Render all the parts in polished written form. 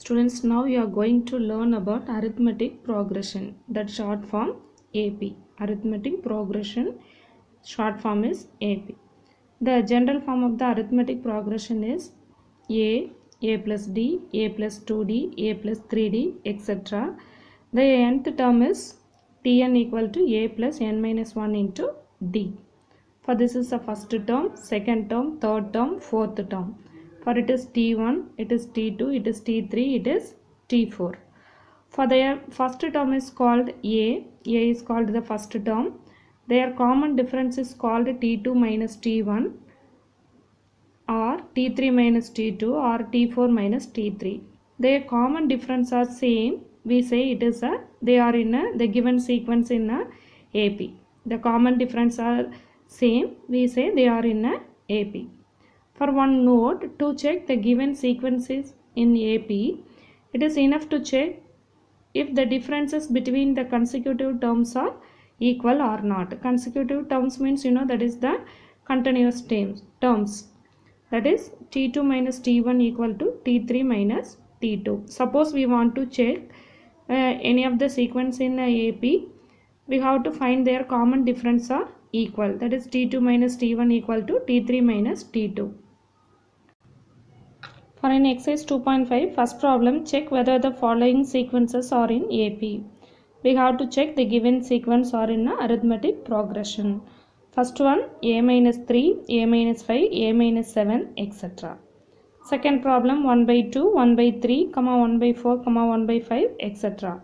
Students, now you are going to learn about arithmetic progression, that short form AP. Arithmetic progression, short form is AP. The general form of the arithmetic progression is A plus D, A plus 2D, A plus 3D, etc. The nth term is Tn equal to A plus n minus 1 into D. For this is the first term, second term, third term, fourth term. For it is T1, it is T2, it is T3, it is T4. For their first term is called A is called the first term. Their common difference is called T2 minus T1 or T3 minus T2 or T4 minus T3. Their common difference are same. We say it is they are in the given sequence in AP. The common difference are same. We say they are in AP. For one note, to check the given sequences in AP, it is enough to check if the differences between the consecutive terms are equal or not. Consecutive terms means that is the continuous terms. That is T2 minus T1 equal to T3 minus T2. Suppose we want to check any of the sequence in AP, we have to find their common difference are equal. That is T2 minus T1 equal to T3 minus T2. For an exercise 2.5, first problem, check whether the following sequences are in AP. We have to check the given sequence are in arithmetic progression. First one, A minus 3, A minus 5, A minus 7, etc. Second problem, 1 by 2, 1 by 3, 1 by 4, 1 by 5, etc.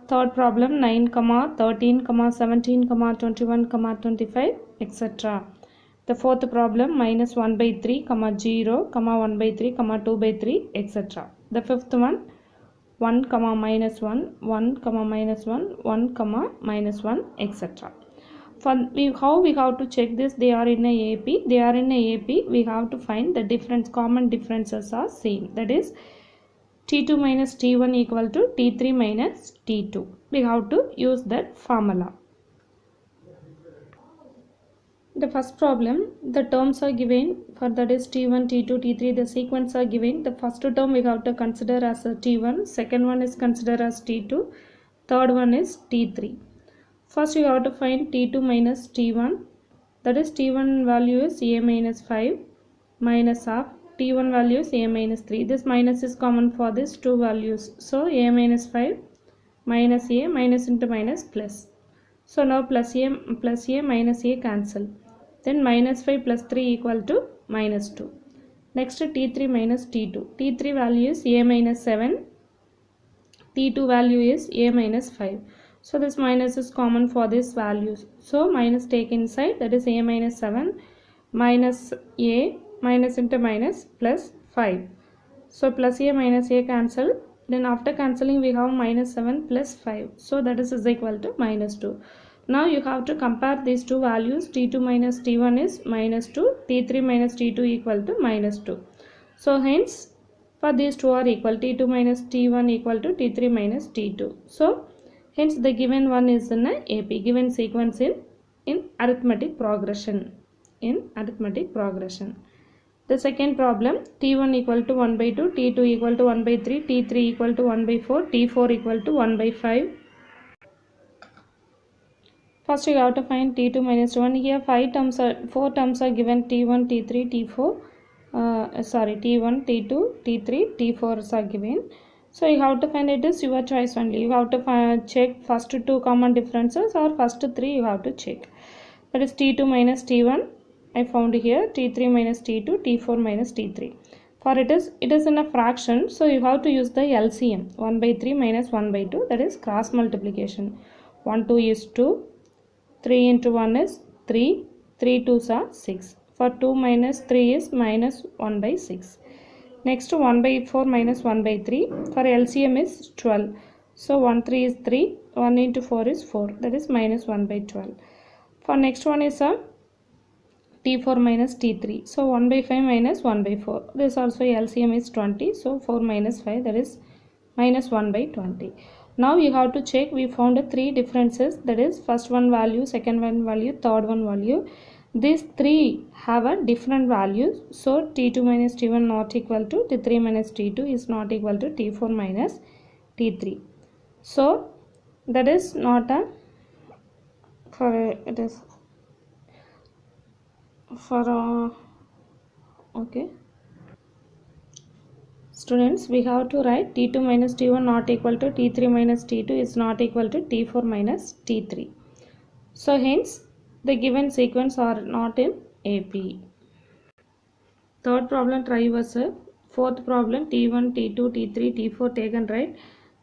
Third problem, 9, 13, 17, 21, 25, etc. The fourth problem, minus 1 by 3, 0, 1 by 3, 2 by 3, etc. The fifth one, 1, minus 1, 1, minus 1, 1, minus 1, etc. How we have to check this? They are in a AP. They are in a AP. We have to find the difference. Common differences are same. That is T2 minus T1 equal to T3 minus T2. We have to use that formula. The first problem, the terms are given. For that is T1, T2, T3. The sequence are given. The first term we have to consider as a T1. Second one is considered as T2. Third one is T3. First we have to find T2 minus T1. That is T1 value is A minus 5 minus half. T1 value is A minus 3. This minus is common for these two values. So A minus 5 minus A minus into minus plus. So now plus A minus A cancel. Then minus 5 plus 3 equal to minus 2. Next T3 minus T2. T3 value is A minus 7. T2 value is A minus 5. So this minus is common for these values. So minus take inside, that is A minus 7 minus A minus into minus plus 5. So plus A minus A cancel. Then after cancelling we have minus 7 plus 5. So that is equal to minus 2. Now you have to compare these two values. T2 minus T1 is minus 2. T3 minus T2 equal to minus 2. So hence for these two are equal. T2 minus T1 equal to T3 minus T2. So hence the given one is in AP, given sequence in arithmetic progression. The second problem, T1 equal to 1 by 2, T2 equal to 1 by 3, T3 equal to 1 by 4, T4 equal to 1 by 5. First we have to find T2 minus 1. Here 4 terms are given, T1, T3, T4. T1, T2, T3, T4 are given. So you have to find it is your choice only. You have to check first two common differences or first three you have to check. That is T2 minus T1. I found here T3 minus T2, T4 minus T3. For it is in a fraction. So you have to use the LCM. 1 by 3 minus 1 by 2. That is cross multiplication. 1, 2 is 2. 3 into 1 is 3. 3 2s are 6. For 2 minus 3 is minus 1 by 6. Next 1 by 4 minus 1 by 3. For LCM is 12. So 1 3 is 3. 1 into 4 is 4. That is minus 1 by 12. For next one is T4 minus T3. So 1 by 5 minus 1 by 4. This also LCM is 20. So 4 minus 5, that is minus 1 by 20. Now you have to check. We found three differences. That is first one value, second one value, third one value. These three have a different values, so T2 minus T1 not equal to T3 minus T2 is not equal to T4 minus T3. So that is not a it is for okay. Students, we have to write T2 minus T1 not equal to T3 minus T2 is not equal to T4 minus T3. So hence the given sequence are not in AP. Third problem, try yourself. Fourth problem, T1, T2, T3, T4 taken right.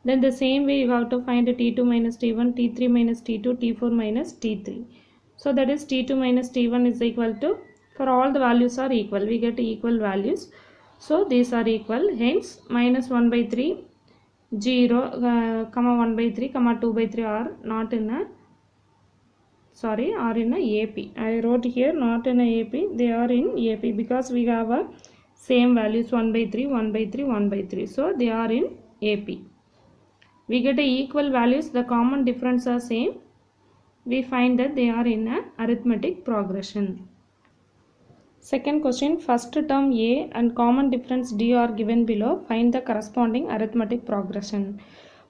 Then the same way you have to find T2 minus T1, T3 minus T2, T4 minus T3. So that is T2 minus T1 is equal to, for all the values are equal, we get equal values. So these are equal, hence minus 1 by 3, 0, comma 1 by 3, comma 2 by 3 are not in a, sorry, are in a AP. I wrote here not in a AP, they are in AP because we have a same values 1 by 3, 1 by 3, 1 by 3. So they are in AP. We get a equal values, the common difference are same. We find that they are in a arithmetic progression. Second question, first term A and common difference D are given below. Find the corresponding arithmetic progression.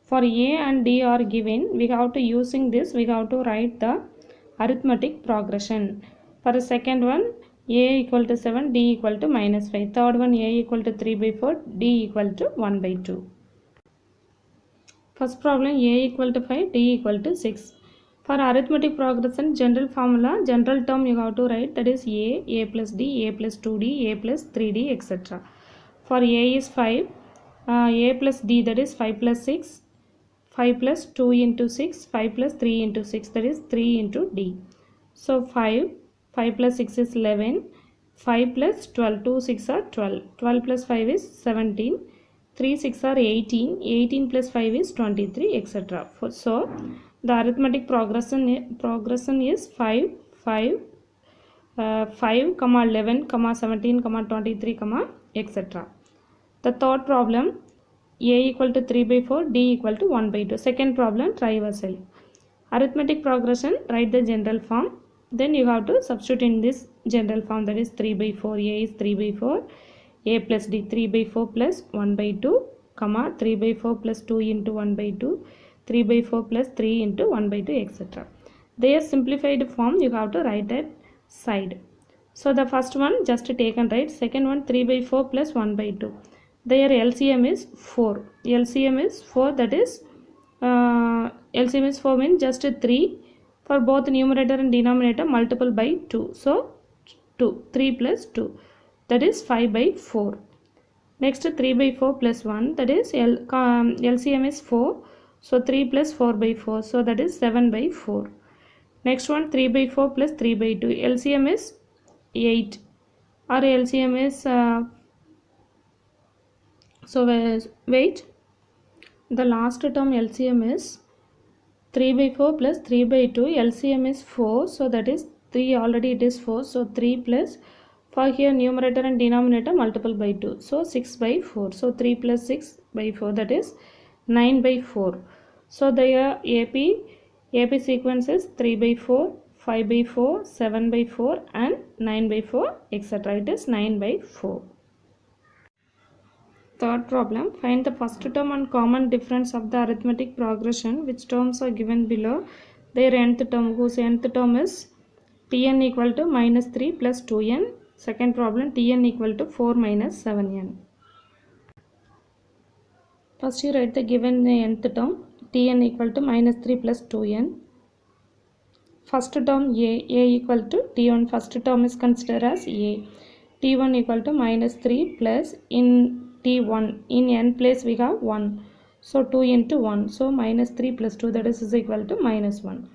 For A and D are given, we have to using this, we have to write the arithmetic progression. For the second one, A equal to 7, D equal to minus 5. Third one, A equal to 3 by 4, D equal to 1 by 2. First problem, A equal to 5, D equal to 6. For arithmetic progression, general formula, general term you have to write, that is A plus D, A plus 2D, A plus 3D, etc. For A is 5, A plus D, that is 5 plus 6, 5 plus 2 into 6, 5 plus 3 into 6, that is 3 into D. So 5 plus 6 is 11, 5 plus 12, 2 6 are 12, 12 plus 5 is 17, 3 6 are 18, 18 plus 5 is 23, etc. So the arithmetic progression is 5, 5, 5, 11, 17, 23, etc. The third problem, A equal to 3 by 4, D equal to 1 by 2. Second problem, try yourself. Arithmetic progression, write the general form. Then you have to substitute in this general form, that is 3 by 4. A is 3 by 4. A plus D 3 by 4 plus 1 by 2, comma 3 by 4 plus 2 into 1 by 2. 3 by 4 plus 3 into 1 by 2, etc. Their simplified form you have to write that side. So the first one just take and write. Second one 3 by 4 plus 1 by 2. Their LCM is 4. LCM is 4, that is LCM is 4 means just 3. For both numerator and denominator multiple by 2. So 2. 3 plus 2. That is 5 by 4. Next 3 by 4 plus 1, that is LCM is 4. So 3 plus 4 by 4. So that is 7 by 4. Next one 3 by 4 plus 3 by 2. LCM is 8. Or LCM is wait. The last term LCM is 3 by 4 plus 3 by 2. LCM is 4. So that is 3, already it is 4. So 3 plus, for here numerator and denominator multiple by 2. So 6 by 4. So 3 plus 6 by 4, that is 9 by 4. So the AP sequence is 3 by 4, 5 by 4, 7 by 4 and 9 by 4, etc. It is 9 by 4. Third problem, find the first term and common difference of the arithmetic progression. Which terms are given below? Their nth term, whose nth term is Tn equal to minus 3 plus 2n. Second problem, Tn equal to 4 minus 7n. First you write the given nth term, Tn equal to minus 3 plus 2n. First term A equal to T1, first term is considered as A. T1 equal to minus 3 plus, in T1, in n place we have 1. So 2 into 1. So minus 3 plus 2, that is equal to minus 1.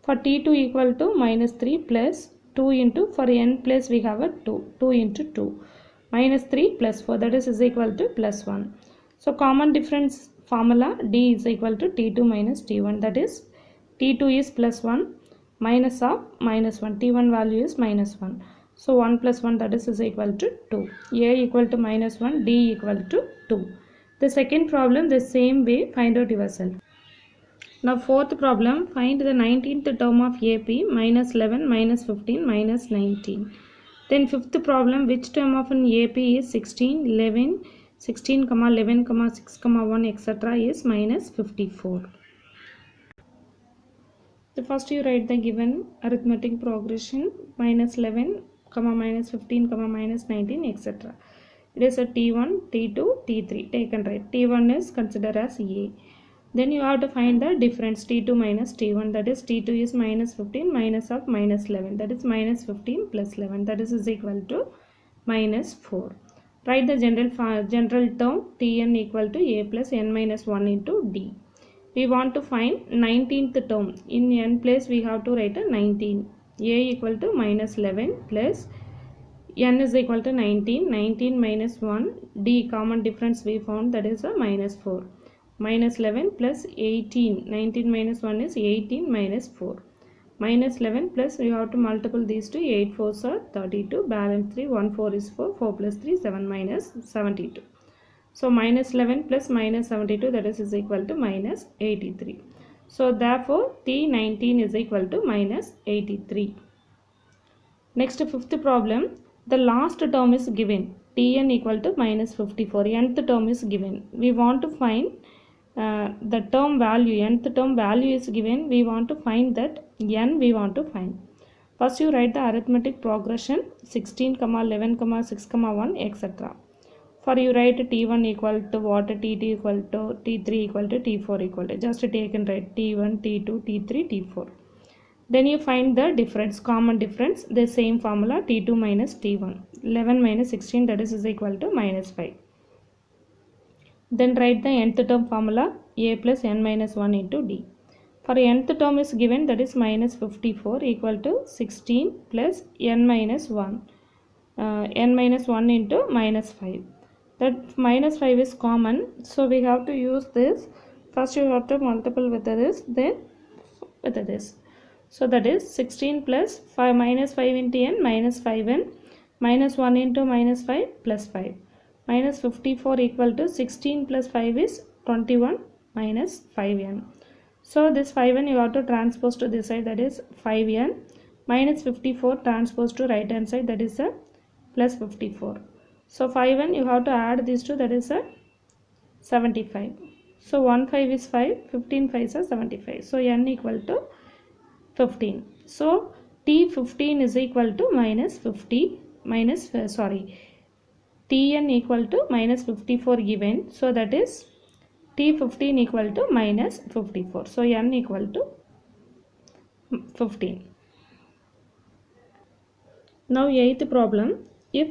For T2 equal to minus 3 plus 2 into, for n place we have a 2. 2 into 2. Minus 3 plus 4, that is equal to plus 1. So common difference formula, D is equal to T2 minus T1. That is T2 is plus 1 minus of minus 1. T1 value is minus 1. So 1 plus 1, that is equal to 2. A equal to minus 1, D equal to 2. The second problem, the same way, find out yourself. Now fourth problem, find the 19th term of AP minus 11 minus 15 minus 19. Then fifth problem, which term of an AP is 16, 11, 16, 11, 6, 1 etc. is minus 54. The first you write the given arithmetic progression minus 11, minus 15, minus 19 etc. It is a T1, T2, T3. Take and write. T1 is considered as A. Then you have to find the difference T2 minus T1, that is T2 is minus 15 minus of minus 11, that is minus 15 plus 11, that is equal to minus 4. Write the general term Tn equal to A plus n minus 1 into D. We want to find 19th term. In n place we have to write a 19. A equal to minus 11 plus n is equal to 19. 19 minus 1. D common difference we found, that is a minus 4. Minus 11 plus 18. 19 minus 1 is 18 minus 4. Minus 11 plus you have to multiple these two. 8 4s are 32. Balance 3. 1 4 is 4. 4 plus 3 7 minus 72. So minus 11 plus minus 72, that is equal to minus 83. So therefore T19 is equal to minus 83. Next fifth problem, the last term is given. Tn equal to minus 54. Nth term is given. We want to find the term value. Nth term value is given. We want to find that n we want to find. First you write the arithmetic progression 16, 11, 6, 1 etc. For you write T1 equal to what, T2 equal to T3 equal to T4 equal to, just take and write T1, T2, T3, T4. Then you find the difference, common difference, the same formula T2 minus T1. 11 minus 16, that is equal to minus 5. Then write the nth term formula A plus n minus 1 into D. For nth term is given, that is minus 54 equal to 16 plus n minus 1. N minus 1 into minus 5. That minus 5 is common, so we have to use this. First you have to multiple with this, then with this. So that is 16 plus 5 minus 5 into n minus 5n minus 1 into minus 5 plus 5. Minus 54 equal to 16 plus 5 is 21 minus 5n. So this 5n you have to transpose to this side, that is 5n minus 54 transpose to right hand side, that is a plus 54. So 5n you have to add these two, that is a 75. So 1 5 is 5, 15 5s are 75. So n equal to 15. So T15 is equal to minus 50 minus Tn equal to minus 54 given. So that is T15 equal to minus 54. So n equal to 15. Now 8th problem. If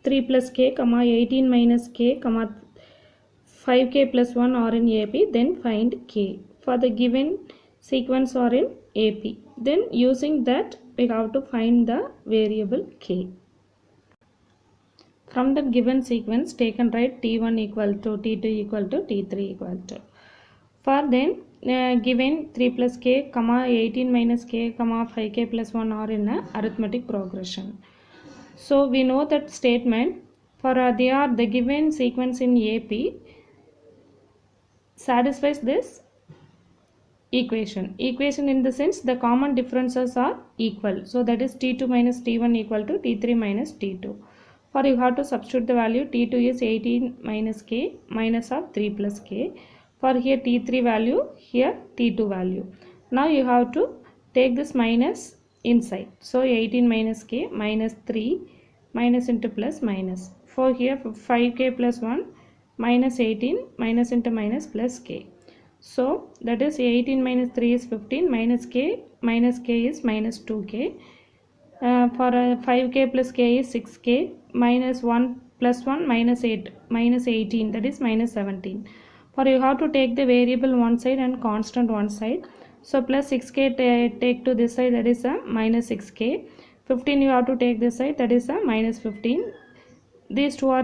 3 plus k, 18 minus k, 5k plus 1 are in AP, then find k. For the given sequence are in AP. Then using that we have to find the variable k. From the given sequence, take and write T1 equal to T2 equal to T3 equal to. For then given 3 plus k, 18 minus k, 5k plus 1 are in a arithmetic progression. So we know that statement for they are the given sequence in AP satisfies this equation. Equation in the sense the common differences are equal. So that is T2 minus T1 equal to T3 minus T2. For you have to substitute the value. T2 is 18 minus k minus of 3 plus k. For here T3 value, here T2 value. Now you have to take this minus inside. So 18 minus k minus 3 minus into plus minus. For here 5k plus 1 minus 18 minus into minus plus k. So that is 18 minus 3 is 15 minus k is minus 2k. For 5k plus k is 6k minus 1 plus 1 minus 8 minus 18, that is minus 17. For you have to take the variable one side and constant one side. So plus 6k take to this side, that is a minus 6k. 15 you have to take this side, that is a minus 15. These two are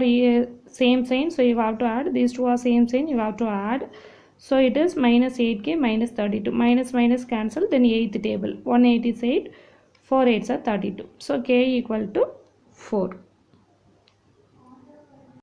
same sign, so you have to add. These two are same sign, you have to add. So it is minus 8k minus 32. Minus minus cancel, then 8th table. 1 8 is 8, 4 8s are 32. So k equal to 4.